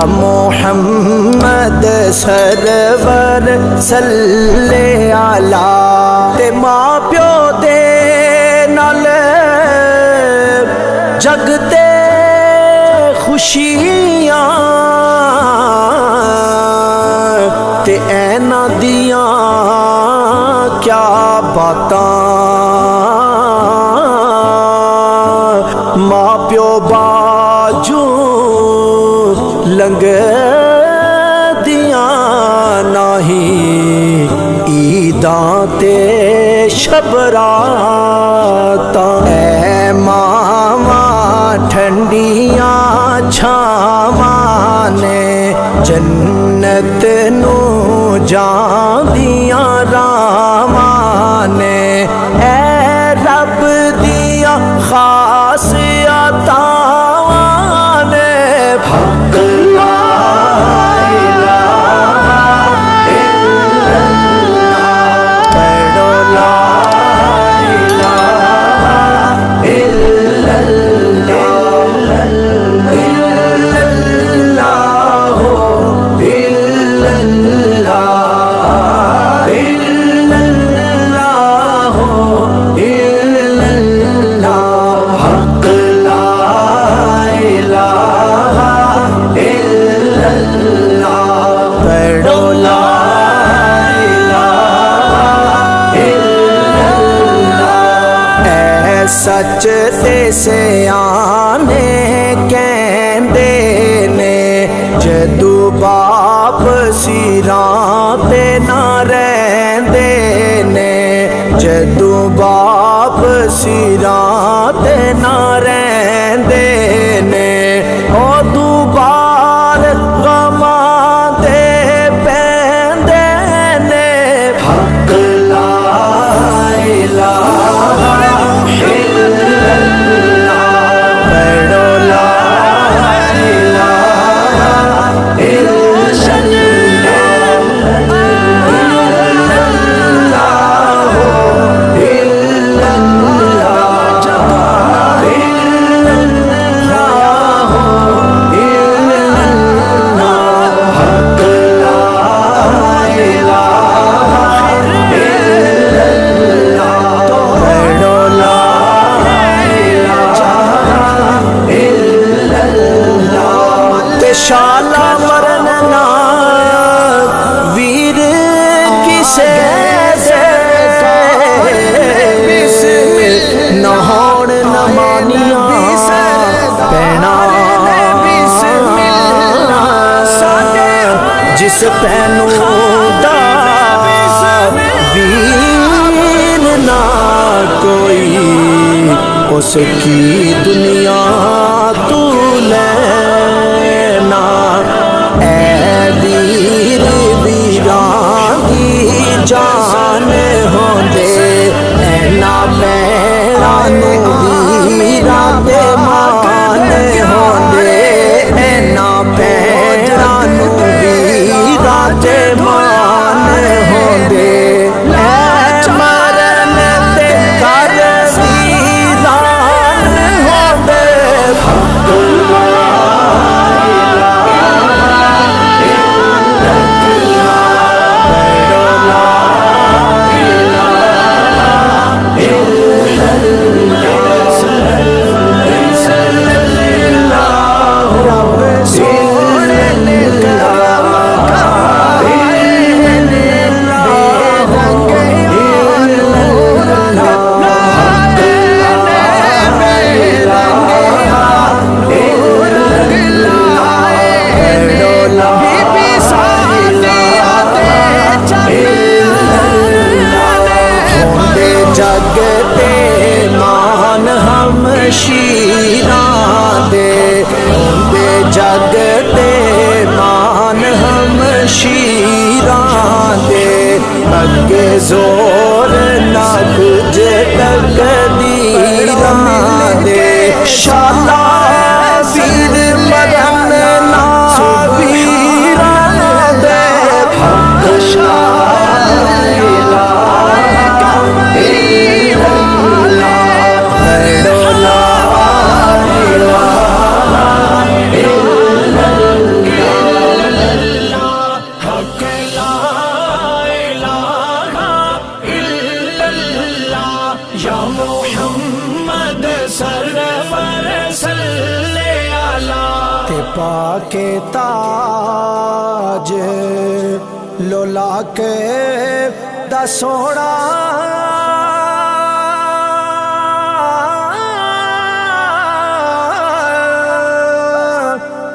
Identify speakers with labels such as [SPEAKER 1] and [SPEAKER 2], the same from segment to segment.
[SPEAKER 1] محمد سرور صلی علی تے ماں پیو دے نال جگتے خوشیاں تے اینا دیاں کیا باتاں ماں پیو باجو لنگ دیاں نہیں عیداں تے شب راتاں اے ماواں ٹھنڈیاں چھاواں نے جنت نو جاندیاں راواں نے اے رب دیاں خاص عطاواں نے حق لا سچ تے سیانے کہندے نے جدو باپ سیراں تے نہ رہندے نے جدو باپ سیراں تے نہ رہندے نے او دوبار غماں دے پیندے نے حق لا الہ شالا مرن نا ویر کسے دے نہ ہون نہ مانیاں پینا جس پینو دا ویر نہ کوئی اس کی دنیا تو لینا اے ویر ویران دی جان ہوندے اینا پیرانو ویران دے مان ہوندے اینا پیرانو ویران دے مان ہوندے جگتے مان ہم شیراں دے ہوندے جگتے مان ہم شیراں دے اگے زور نہ کچھ تقدیراں دے شالا ویر مرن نا ویراں دے حق شالا سرور صلی علی تے پاکے تاج لولا کے دا سونا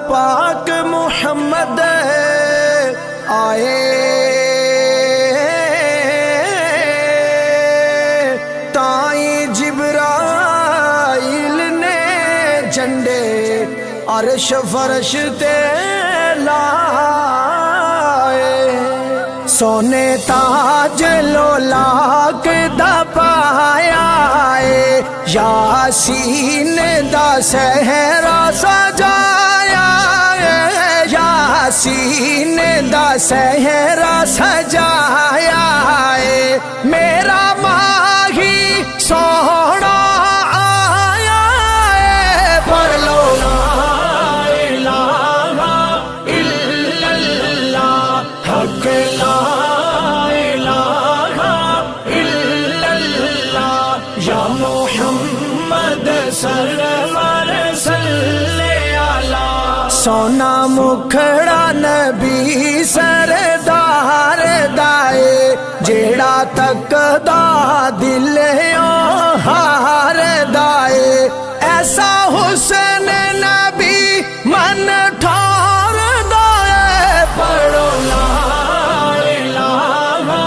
[SPEAKER 1] پاک محمد آئے تائیں جبرائیل نے جھنڈے عرش فرش تے لائے سونے تاج لولاک دا پایا ہے یاسین دا صحرا سجایا ہے یاسین دا صحرا سجایا ہے میرا ماہی سونا آیا ہے پر لو لا الہ الا اللہ حق لا الہ الا اللہ یا محمد سرور صلی علی سونا مکھڑا نبی سردار دائے جیڑا تک دا دل ہار دائے ایسا حسن نبی من ٹھار دائے پڑھو لا الہ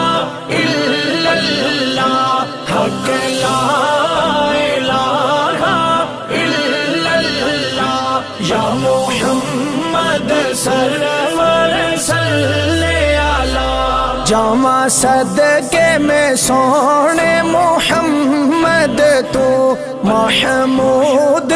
[SPEAKER 1] الا اللہ حق لا الہ الا اللہ یا محمد سرور صلی علی جامع صدقے میں سونے محمد تو محمود